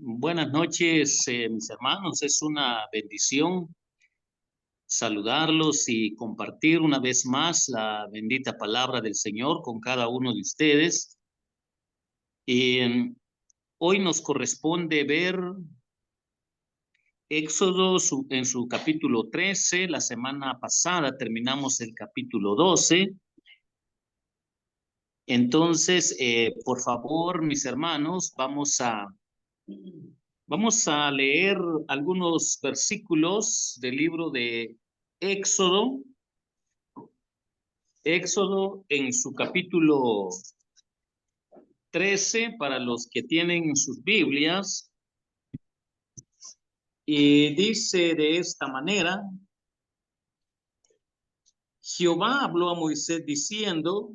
Buenas noches, mis hermanos. Es una bendición saludarlos y compartir una vez más la bendita palabra del Señor con cada uno de ustedes. Y hoy nos corresponde ver Éxodo en su capítulo 13. La semana pasada terminamos el capítulo 12. Entonces, por favor, mis hermanos, Vamos a leer algunos versículos del libro de Éxodo. Éxodo en su capítulo 13 para los que tienen sus Biblias. Y dice de esta manera: Jehová habló a Moisés diciendo: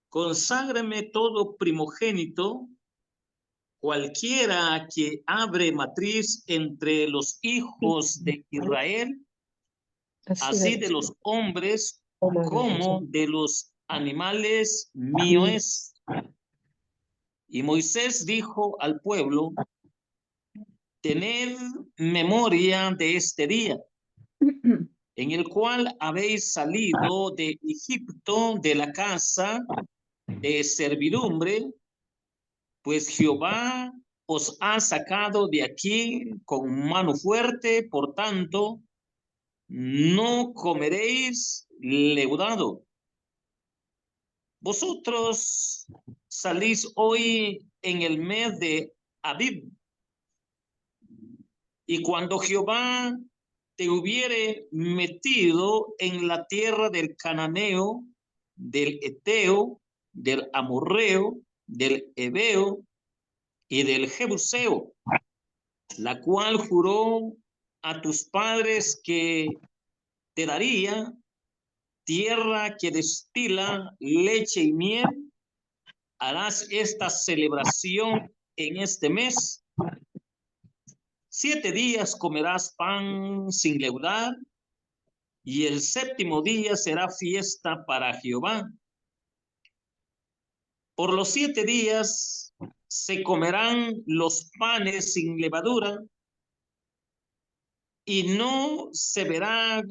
Conságrame todo primogénito, cualquiera que abre matriz entre los hijos de Israel, así de los hombres como de los animales mío es. Y Moisés dijo al pueblo: Tened memoria de este día, en el cual habéis salido de Egipto, de la casa de servidumbre, pues Jehová os ha sacado de aquí con mano fuerte. Por tanto, no comeréis leudado. Vosotros salís hoy en el mes de Abib, y cuando Jehová te hubiere metido en la tierra del cananeo, del eteo, del amorreo, del heveo y del jebuseo, la cual juró a tus padres que te daría, tierra que destila leche y miel, harás esta celebración en este mes. 7 días comerás pan sin leudar, y el 7º día será fiesta para Jehová. Por los 7 días se comerán los panes sin levadura, y no se verá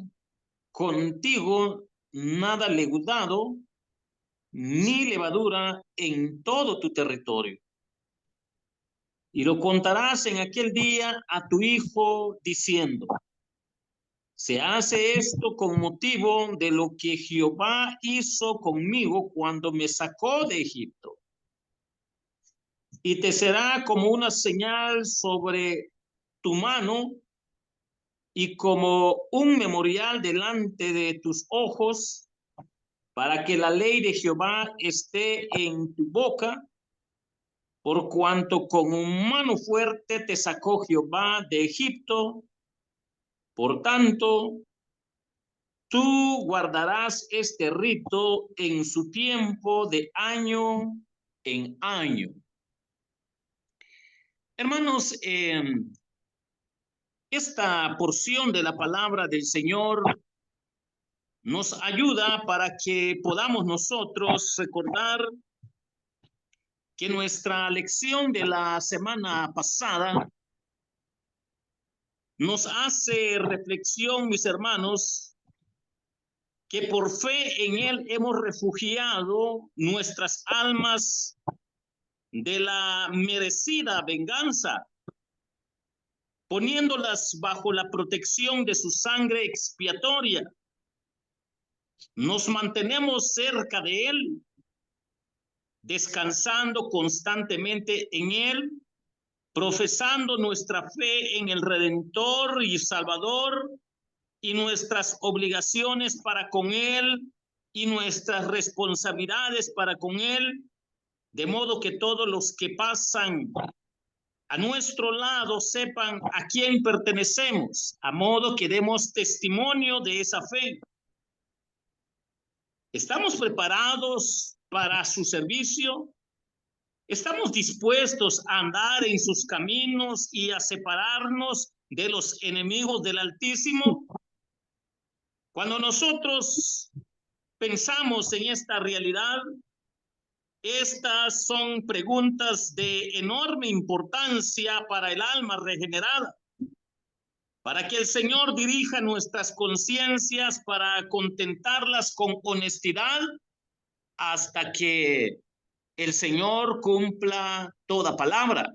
contigo nada leudado ni levadura en todo tu territorio. Y lo contarás en aquel día a tu hijo diciendo: Se hace esto con motivo de lo que Jehová hizo conmigo cuando me sacó de Egipto. Y te será como una señal sobre tu mano y como un memorial delante de tus ojos, para que la ley de Jehová esté en tu boca, por cuanto con mano fuerte te sacó Jehová de Egipto. Por tanto, tú guardarás este rito en su tiempo de año en año. Hermanos, esta porción de la palabra del Señor nos ayuda para que podamos nosotros recordar que nuestra lección de la semana pasada nos hace reflexión, mis hermanos, que por fe en Él hemos refugiado nuestras almas de la merecida venganza, poniéndolas bajo la protección de su sangre expiatoria. Nos mantenemos cerca de Él, descansando constantemente en Él, profesando nuestra fe en el Redentor y Salvador, y nuestras obligaciones para con Él y nuestras responsabilidades para con Él, de modo que todos los que pasan a nuestro lado sepan a quién pertenecemos, a modo que demos testimonio de esa fe. ¿Estamos preparados para su servicio? ¿Estamos dispuestos a andar en sus caminos y a separarnos de los enemigos del Altísimo? Cuando nosotros pensamos en esta realidad, Estas son preguntas de enorme importancia para el alma regenerada, para que el Señor dirija nuestras conciencias, para contentarlas con honestidad hasta que el Señor cumpla toda palabra.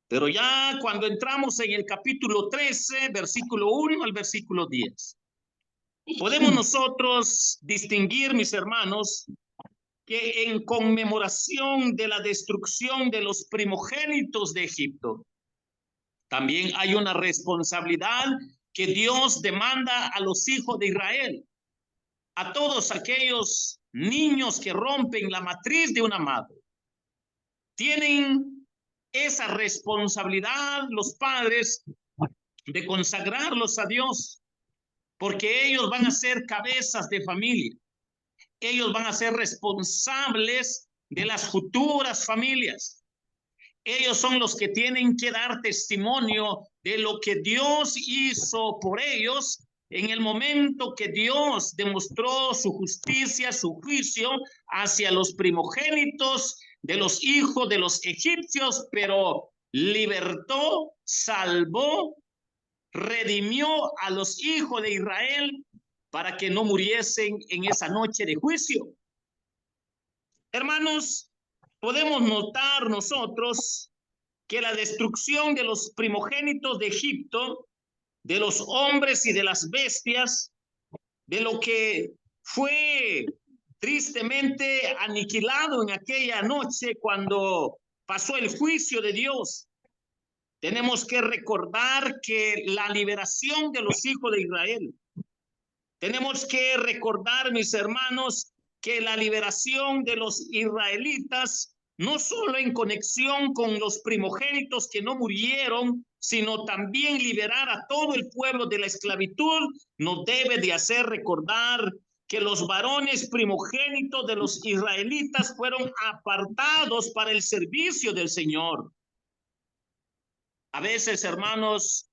Pero ya cuando entramos en el capítulo 13, versículo 1 al versículo 10, podemos nosotros distinguir, mis hermanos, que en conmemoración de la destrucción de los primogénitos de Egipto, también hay una responsabilidad que Dios demanda a los hijos de Israel, a todos aquellos niños que rompen la matriz de una madre. Tienen esa responsabilidad los padres de consagrarlos a Dios, porque ellos van a ser cabezas de familia. Ellos van a ser responsables de las futuras familias. Ellos son los que tienen que dar testimonio de lo que Dios hizo por ellos en el momento que Dios demostró su justicia, su juicio hacia los primogénitos de los hijos de los egipcios, pero libertó, salvó, redimió a los hijos de Israel para que no muriesen en esa noche de juicio. Hermanos, podemos notar nosotros que la destrucción de los primogénitos de Egipto, de los hombres y de las bestias, de lo que fue tristemente aniquilado en aquella noche cuando pasó el juicio de Dios, tenemos que recordar que la liberación de los hijos de Israel, tenemos que recordar, mis hermanos, que la liberación de los israelitas, no solo en conexión con los primogénitos que no murieron, sino también liberar a todo el pueblo de la esclavitud, nos debe de hacer recordar que los varones primogénitos de los israelitas fueron apartados para el servicio del Señor. A veces, hermanos,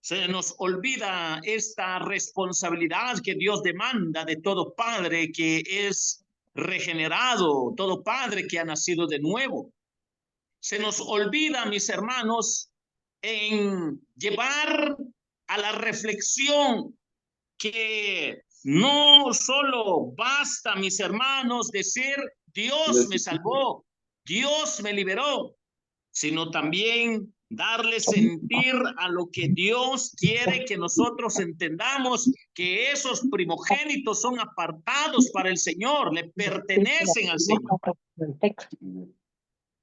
se nos olvida esta responsabilidad que Dios demanda de todo padre que es regenerado, todo padre que ha nacido de nuevo. Se nos olvida, mis hermanos, en llevar a la reflexión que no solo basta, mis hermanos, decir Dios me salvó, Dios me liberó, sino también darle sentir a lo que Dios quiere que nosotros entendamos, que esos primogénitos son apartados para el Señor, le pertenecen al Señor.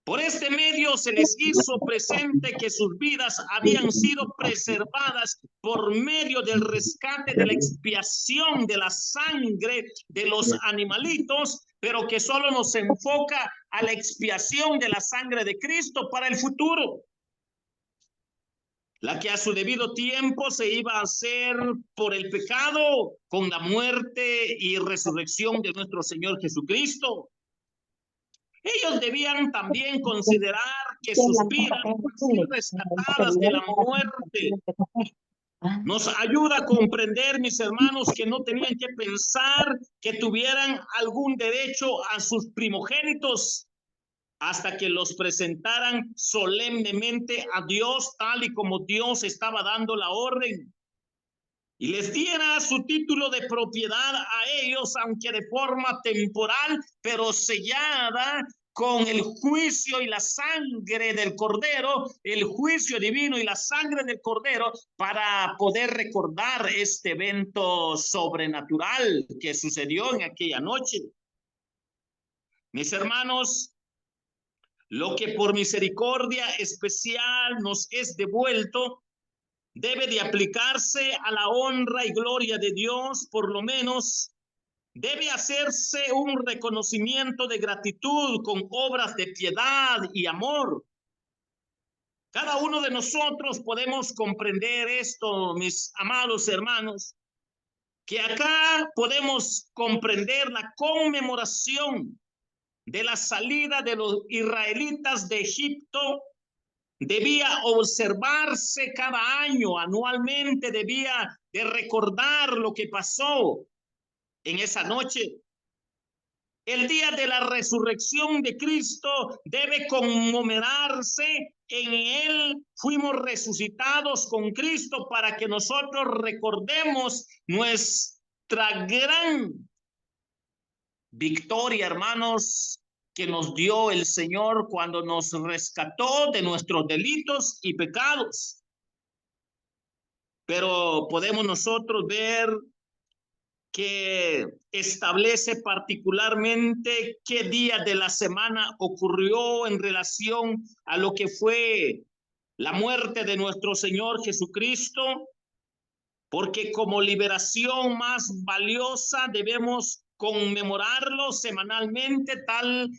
Por este medio se les hizo presente que sus vidas habían sido preservadas por medio del rescate de la expiación de la sangre de los animalitos, pero que solo nos enfoca a la expiación de la sangre de Cristo para el futuro, la que a su debido tiempo se iba a hacer por el pecado con la muerte y resurrección de nuestro Señor Jesucristo. Ellos debían también considerar que sus vidas fueron rescatadas de la muerte. Nos ayuda a comprender, mis hermanos, que no tenían que pensar que tuvieran algún derecho a sus primogénitos hasta que los presentaran solemnemente a Dios, tal y como Dios estaba dando la orden, y les diera su título de propiedad a ellos, aunque de forma temporal, pero sellada con el juicio y la sangre del Cordero, el juicio divino y la sangre del Cordero, para poder recordar este evento sobrenatural que sucedió en aquella noche. Mis hermanos, lo que por misericordia especial nos es devuelto debe de aplicarse a la honra y gloria de Dios. Por lo menos debe hacerse un reconocimiento de gratitud con obras de piedad y amor. Cada uno de nosotros podemos comprender esto, mis amados hermanos, que acá podemos comprender la conmemoración de la salida de los israelitas de Egipto. Debía observarse cada año, anualmente debía de recordar lo que pasó en esa noche. El día de la resurrección de Cristo debe conmemorarse. En Él fuimos resucitados con Cristo para que nosotros recordemos nuestra gran victoria, hermanos, que nos dio el Señor cuando nos rescató de nuestros delitos y pecados. Pero podemos nosotros ver que establece particularmente qué día de la semana ocurrió en relación a lo que fue la muerte de nuestro Señor Jesucristo, porque como liberación más valiosa debemos conmemorarlo semanalmente, tal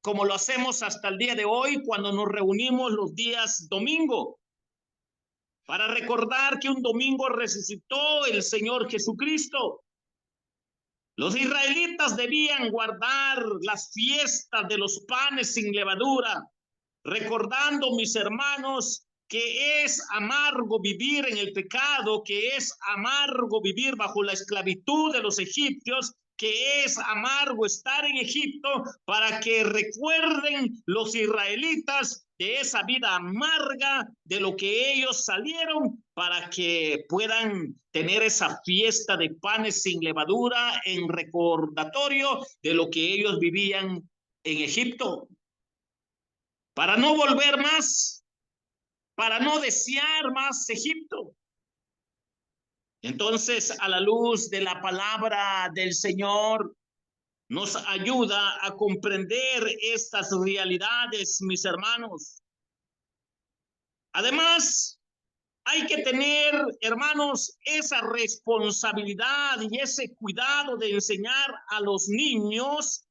como lo hacemos hasta el día de hoy cuando nos reunimos los días domingo, para recordar que un domingo resucitó el Señor Jesucristo. Los israelitas debían guardar las fiestas de los panes sin levadura, recordando, mis hermanos, que es amargo vivir en el pecado, que es amargo vivir bajo la esclavitud de los egipcios, que es amargo estar en Egipto, para que recuerden los israelitas de esa vida amarga de lo que ellos salieron, para que puedan tener esa fiesta de panes sin levadura en recordatorio de lo que ellos vivían en Egipto, para no volver más, para no desear más Egipto. Entonces, a la luz de la palabra del Señor, nos ayuda a comprender estas realidades, mis hermanos. Además, hay que tener, hermanos, esa responsabilidad y ese cuidado de enseñar a los niños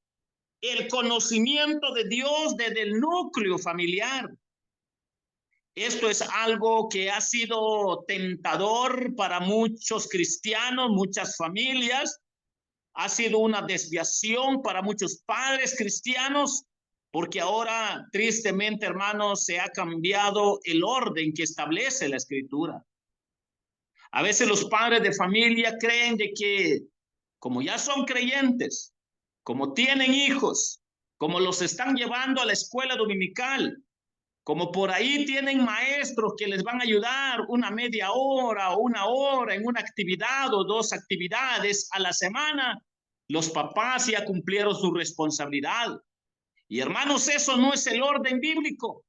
el conocimiento de Dios desde el núcleo familiar. Esto es algo que ha sido tentador para muchos cristianos, muchas familias. Ha sido una desviación para muchos padres cristianos, porque ahora, tristemente, hermanos, se ha cambiado el orden que establece la Escritura. A veces los padres de familia creen de que, como ya son creyentes, como tienen hijos, como los están llevando a la escuela dominical, como por ahí tienen maestros que les van a ayudar una media hora o una hora en una actividad o dos actividades a la semana, los papás ya cumplieron su responsabilidad. Y hermanos, eso no es el orden bíblico.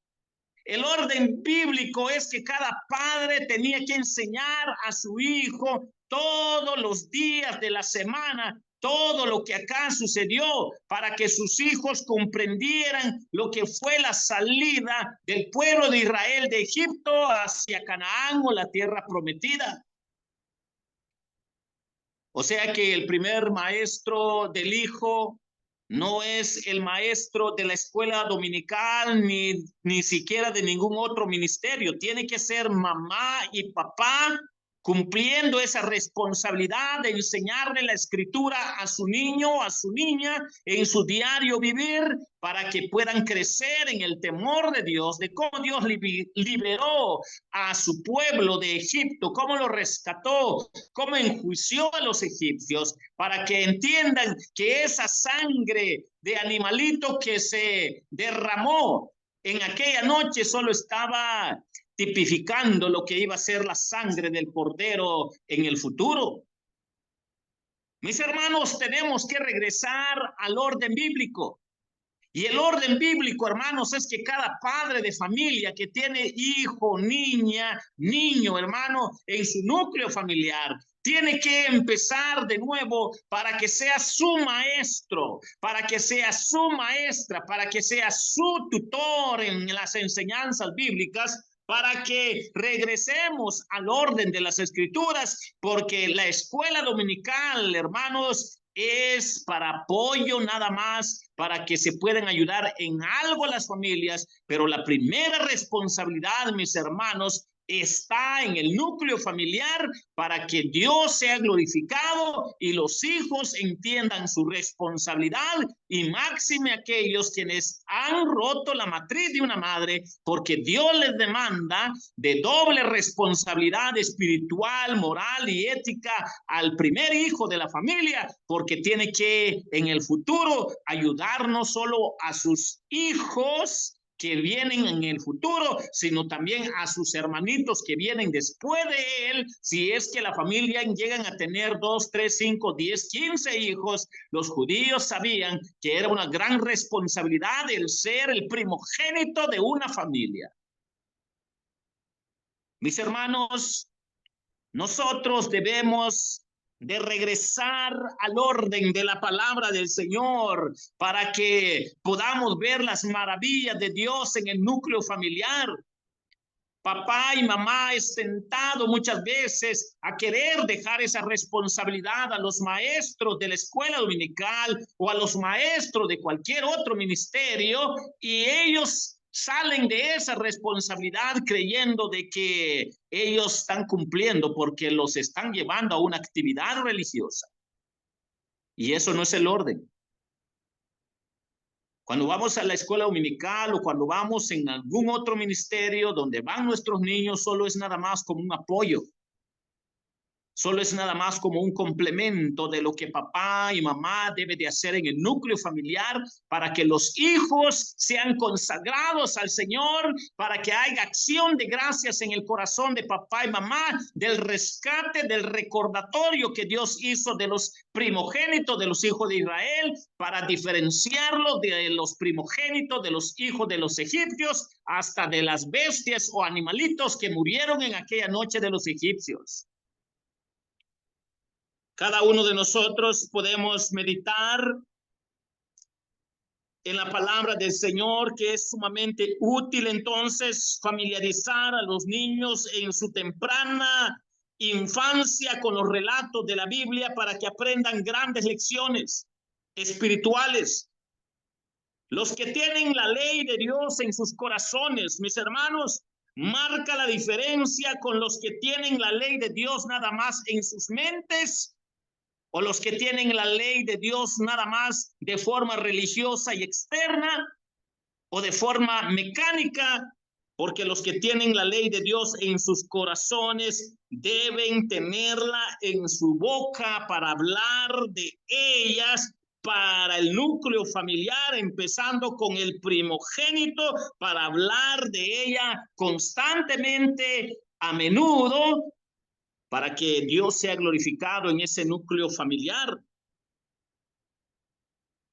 El orden bíblico es que cada padre tenía que enseñar a su hijo todos los días de la semana todo lo que acá sucedió, para que sus hijos comprendieran lo que fue la salida del pueblo de Israel de Egipto hacia Canaán, o la tierra prometida. O sea que el primer maestro del hijo no es el maestro de la escuela dominical, ni siquiera de ningún otro ministerio. Tiene que ser mamá y papá, cumpliendo esa responsabilidad de enseñarle la Escritura a su niño, a su niña, en su diario vivir, para que puedan crecer en el temor de Dios, de cómo Dios liberó a su pueblo de Egipto, cómo lo rescató, cómo enjuició a los egipcios, para que entiendan que esa sangre de animalito que se derramó en aquella noche solo estaba tipificando lo que iba a ser la sangre del cordero en el futuro. Mis hermanos, tenemos que regresar al orden bíblico. Y el orden bíblico, hermanos, es que cada padre de familia que tiene hijo, niña, niño, hermano, en su núcleo familiar, tiene que empezar de nuevo para que sea su maestro, para que sea su maestra, para que sea su tutor en las enseñanzas bíblicas, para que regresemos al orden de las Escrituras, porque la escuela dominical, hermanos, es para apoyo nada más, para que se puedan ayudar en algo las familias, pero la primera responsabilidad, mis hermanos, está en el núcleo familiar para que Dios sea glorificado y los hijos entiendan su responsabilidad, y máxime aquellos quienes han roto la matriz de una madre, porque Dios les demanda de doble responsabilidad espiritual, moral y ética al primer hijo de la familia, porque tiene que en el futuro ayudar no solo a sus hijos que vienen en el futuro, sino también a sus hermanitos que vienen después de él. Si es que la familia llegan a tener 2, 3, 5, 10, 15 hijos, los judíos sabían que era una gran responsabilidad el ser el primogénito de una familia. Mis hermanos, nosotros debemos de regresar al orden de la palabra del Señor para que podamos ver las maravillas de Dios en el núcleo familiar. Papá y mamá es tentado muchas veces a querer dejar esa responsabilidad a los maestros de la escuela dominical o a los maestros de cualquier otro ministerio, y ellos salen de esa responsabilidad creyendo de que ellos están cumpliendo porque los están llevando a una actividad religiosa. Y eso no es el orden. Cuando vamos a la escuela dominical o cuando vamos en algún otro ministerio donde van nuestros niños, solo es nada más como un apoyo. Solo es nada más como un complemento de lo que papá y mamá debe de hacer en el núcleo familiar para que los hijos sean consagrados al Señor, para que haya acción de gracias en el corazón de papá y mamá, del rescate, del recordatorio que Dios hizo de los primogénitos de los hijos de Israel, para diferenciarlos de los primogénitos de los hijos de los egipcios, hasta de las bestias o animalitos que murieron en aquella noche de los egipcios. Cada uno de nosotros podemos meditar en la palabra del Señor, que es sumamente útil entonces familiarizar a los niños en su temprana infancia con los relatos de la Biblia para que aprendan grandes lecciones espirituales. Los que tienen la ley de Dios en sus corazones, mis hermanos, marca la diferencia con los que tienen la ley de Dios nada más en sus mentes, o los que tienen la ley de Dios nada más de forma religiosa y externa, o de forma mecánica, porque los que tienen la ley de Dios en sus corazones deben tenerla en su boca para hablar de ellas, para el núcleo familiar, empezando con el primogénito, para hablar de ella constantemente, a menudo, para que Dios sea glorificado en ese núcleo familiar.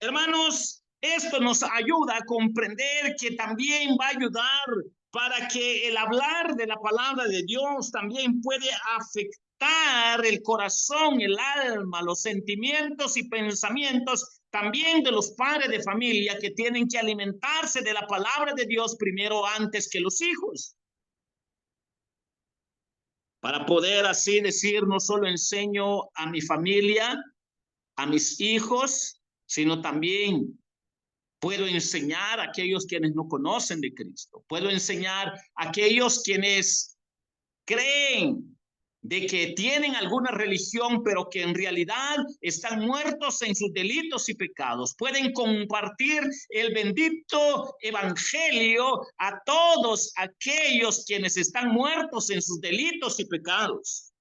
Hermanos, esto nos ayuda a comprender que también va a ayudar para que el hablar de la palabra de Dios también puede afectar el corazón, el alma, los sentimientos y pensamientos también de los padres de familia, que tienen que alimentarse de la palabra de Dios primero antes que los hijos. Para poder así decir, no solo enseño a mi familia, a mis hijos, sino también puedo enseñar a aquellos quienes no conocen de Cristo. Puedo enseñar a aquellos quienes creen de que tienen alguna religión, pero que en realidad están muertos en sus delitos y pecados. Pueden compartir el bendito evangelio a todos aquellos quienes están muertos en sus delitos y pecados.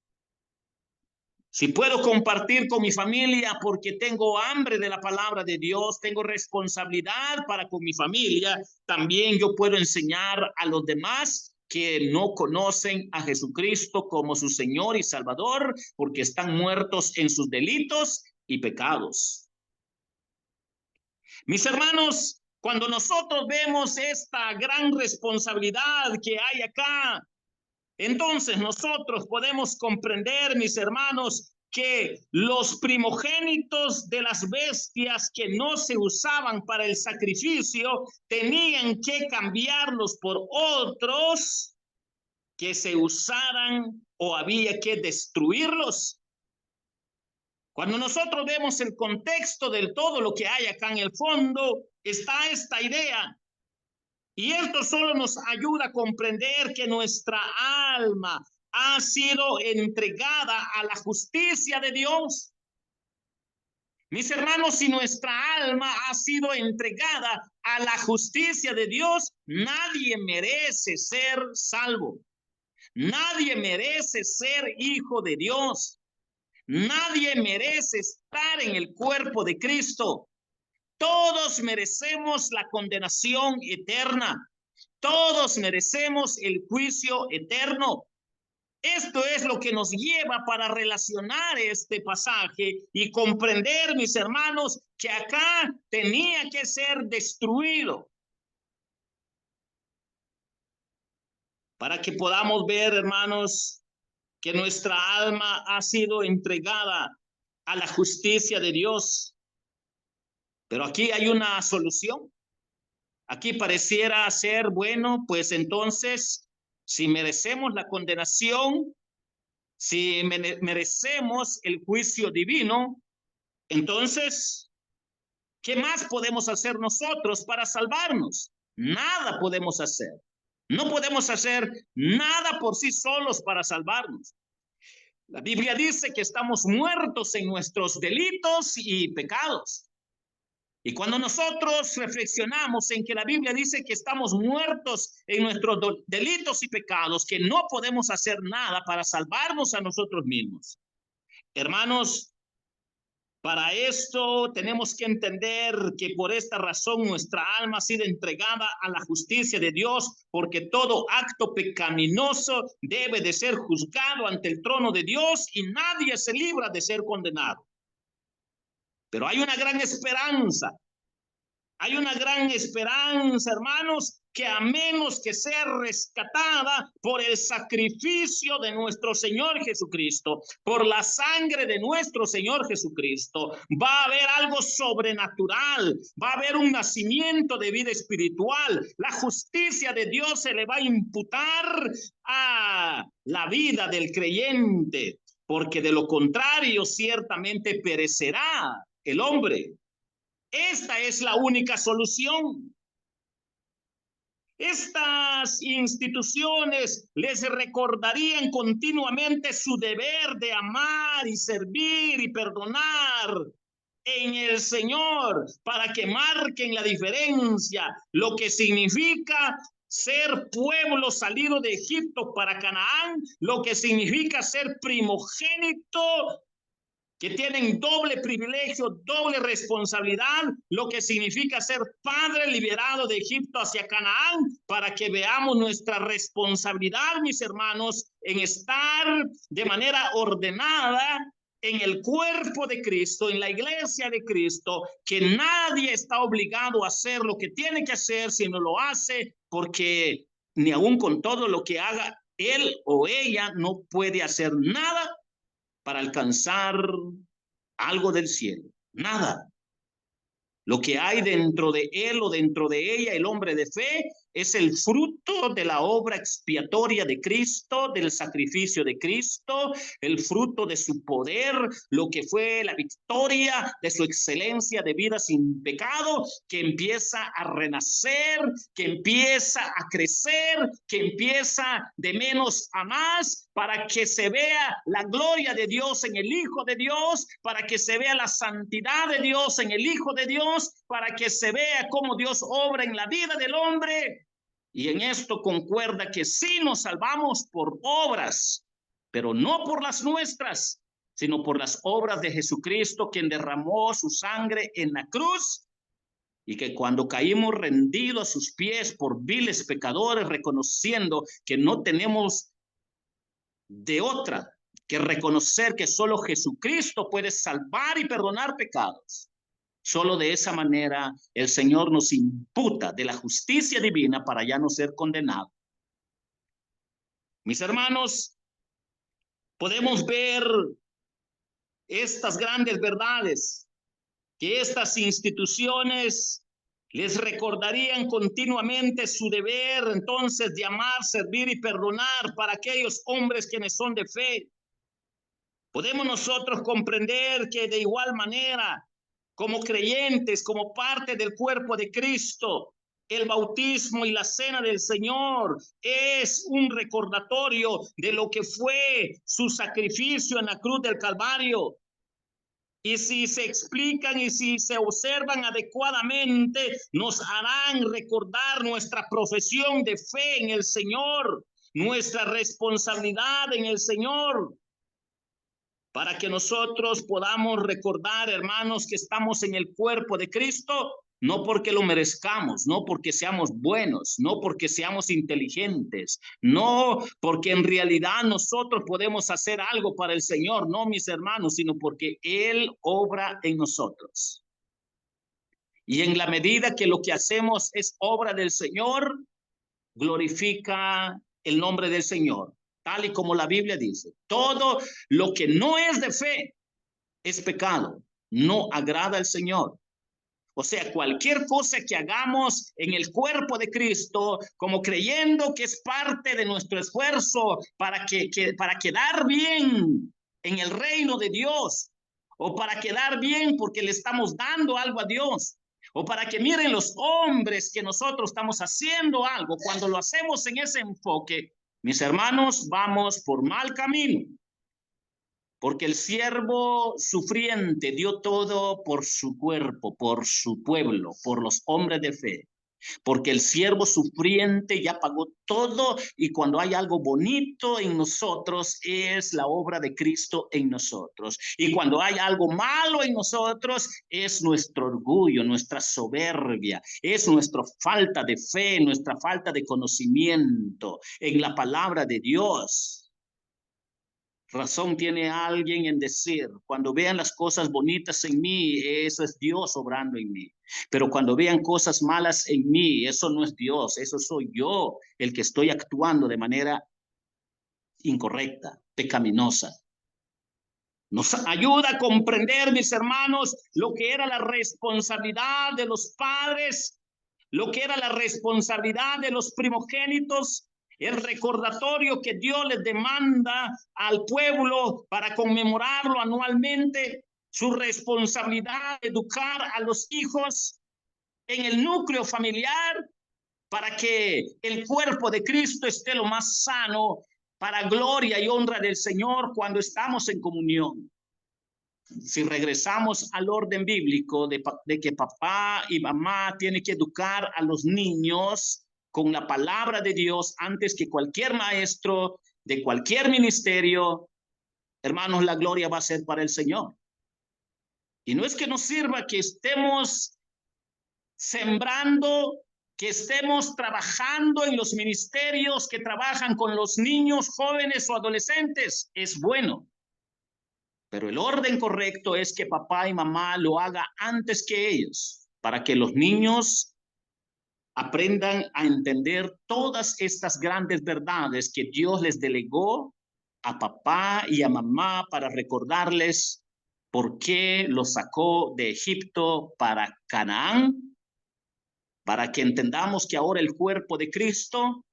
Si puedo compartir con mi familia porque tengo hambre de la palabra de Dios, tengo responsabilidad para con mi familia, también yo puedo enseñar a los demás que no conocen a Jesucristo como su Señor y Salvador, porque están muertos en sus delitos y pecados. Mis hermanos, cuando nosotros vemos esta gran responsabilidad que hay acá, entonces nosotros podemos comprender, mis hermanos, que los primogénitos de las bestias que no se usaban para el sacrificio tenían que cambiarlos por otros que se usaran, o había que destruirlos. Cuando nosotros vemos el contexto de todo lo que hay acá en el fondo, está esta idea. Y esto solo nos ayuda a comprender que nuestra alma ha sido entregada a la justicia de Dios. Mis hermanos, si nuestra alma ha sido entregada a la justicia de Dios, nadie merece ser salvo. Nadie merece ser hijo de Dios. Nadie merece estar en el cuerpo de Cristo. Todos merecemos la condenación eterna. Todos merecemos el juicio eterno. Esto es lo que nos lleva para relacionar este pasaje y comprender, mis hermanos, que acá tenía que ser destruido. Para que podamos ver, hermanos, que nuestra alma ha sido entregada a la justicia de Dios. Pero aquí hay una solución. Aquí pareciera ser, bueno, pues entonces, si merecemos la condenación, si merecemos el juicio divino, entonces, ¿qué más podemos hacer nosotros para salvarnos? Nada podemos hacer. No podemos hacer nada por sí solos para salvarnos. La Biblia dice que estamos muertos en nuestros delitos y pecados. Y cuando nosotros reflexionamos en que la Biblia dice que estamos muertos en nuestros delitos y pecados, que no podemos hacer nada para salvarnos a nosotros mismos. Hermanos, para esto tenemos que entender que por esta razón nuestra alma ha sido entregada a la justicia de Dios, porque todo acto pecaminoso debe de ser juzgado ante el trono de Dios y nadie se libra de ser condenado. Pero hay una gran esperanza. Hay una gran esperanza, hermanos, que a menos que sea rescatada por el sacrificio de nuestro Señor Jesucristo, por la sangre de nuestro Señor Jesucristo, va a haber algo sobrenatural, va a haber un nacimiento de vida espiritual. La justicia de Dios se le va a imputar a la vida del creyente, porque de lo contrario ciertamente perecerá el hombre. Esta es la única solución. Estas instituciones les recordarían continuamente su deber de amar y servir y perdonar en el Señor para que marquen la diferencia, lo que significa ser pueblo salido de Egipto para Canaán, lo que significa ser primogénito, que tienen doble privilegio, doble responsabilidad, lo que significa ser padre liberado de Egipto hacia Canaán, para que veamos nuestra responsabilidad, mis hermanos, en estar de manera ordenada en el cuerpo de Cristo, en la iglesia de Cristo, que nadie está obligado a hacer lo que tiene que hacer si no lo hace, porque ni aún con todo lo que haga él o ella no puede hacer nada para alcanzar algo del cielo. Nada. Lo que hay dentro de él o dentro de ella, el hombre de fe, es el fruto de la obra expiatoria de Cristo, del sacrificio de Cristo, el fruto de su poder, lo que fue la victoria de su excelencia de vida sin pecado, que empieza a renacer, que empieza a crecer, que empieza de menos a más, para que se vea la gloria de Dios en el Hijo de Dios, para que se vea la santidad de Dios en el Hijo de Dios, para que se vea cómo Dios obra en la vida del hombre. Y en esto concuerda que sí nos salvamos por obras, pero no por las nuestras, sino por las obras de Jesucristo, quien derramó su sangre en la cruz, y que cuando caímos rendidos a sus pies por viles pecadores, reconociendo que no tenemos de otra que reconocer que solo Jesucristo puede salvar y perdonar pecados. Solo de esa manera el Señor nos imputa de la justicia divina para ya no ser condenado. Mis hermanos, podemos ver estas grandes verdades, que estas instituciones les recordarían continuamente su deber entonces de amar, servir y perdonar para aquellos hombres quienes son de fe. Podemos nosotros comprender que de igual manera, como creyentes, como parte del cuerpo de Cristo, El bautismo y la cena del Señor es un recordatorio de lo que fue su sacrificio en la cruz del Calvario. Y si se explican y si se observan adecuadamente, nos harán recordar nuestra profesión de fe en el Señor, nuestra responsabilidad en el Señor, para que nosotros podamos recordar, hermanos, que estamos en el cuerpo de Cristo, no porque lo merezcamos, no porque seamos buenos, no porque seamos inteligentes, no porque en realidad nosotros podemos hacer algo para el Señor, no, mis hermanos, sino porque Él obra en nosotros. Y en la medida que lo que hacemos es obra del Señor, glorifica el nombre del Señor, tal y como la Biblia dice. Todo lo que no es de fe es pecado, no agrada al Señor. O sea, cualquier cosa que hagamos en el cuerpo de Cristo, como creyendo que es parte de nuestro esfuerzo para quedar bien en el reino de Dios, o para quedar bien porque le estamos dando algo a Dios, o para que miren los hombres que nosotros estamos haciendo algo, cuando lo hacemos en ese enfoque, mis hermanos, vamos por mal camino. Porque el siervo sufriente dio todo por su cuerpo, por su pueblo, por los hombres de fe. Porque el siervo sufriente ya pagó todo, y cuando hay algo bonito en nosotros es la obra de Cristo en nosotros. Y cuando hay algo malo en nosotros es nuestro orgullo, nuestra soberbia, es nuestra falta de fe, nuestra falta de conocimiento en la palabra de Dios. Razón tiene alguien en decir, cuando vean las cosas bonitas en mí, eso es Dios obrando en mí. Pero cuando vean cosas malas en mí, eso no es Dios, eso soy yo el que estoy actuando de manera incorrecta, pecaminosa. Nos ayuda a comprender, mis hermanos, lo que era la responsabilidad de los padres, lo que era la responsabilidad de los primogénitos, el recordatorio que Dios les demanda al pueblo para conmemorarlo anualmente, su responsabilidad de educar a los hijos en el núcleo familiar para que el cuerpo de Cristo esté lo más sano, para gloria y honra del Señor cuando estamos en comunión. Si regresamos al orden bíblico de que papá y mamá tienen que educar a los niños con la palabra de Dios antes que cualquier maestro de cualquier ministerio, hermanos, la gloria va a ser para el Señor. Y no es que nos sirva que estemos sembrando, que estemos trabajando en los ministerios que trabajan con los niños, jóvenes o adolescentes. Es bueno. Pero el orden correcto es que papá y mamá lo haga antes que ellos, para que los niños aprendan a entender todas estas grandes verdades que Dios les delegó a papá y a mamá para recordarles por qué los sacó de Egipto para Canaán, para que entendamos que ahora el cuerpo de Cristo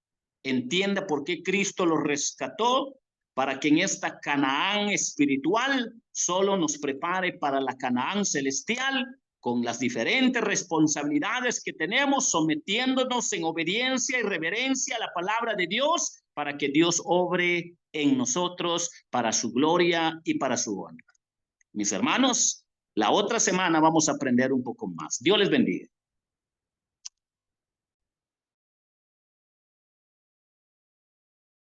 entienda por qué Cristo los rescató, para que en esta Canaán espiritual solo nos prepare para la Canaán celestial, con las diferentes responsabilidades que tenemos, sometiéndonos en obediencia y reverencia a la palabra de Dios, para que Dios obre en nosotros para su gloria y para su honra. Mis hermanos, la otra semana vamos a aprender un poco más. Dios les bendiga.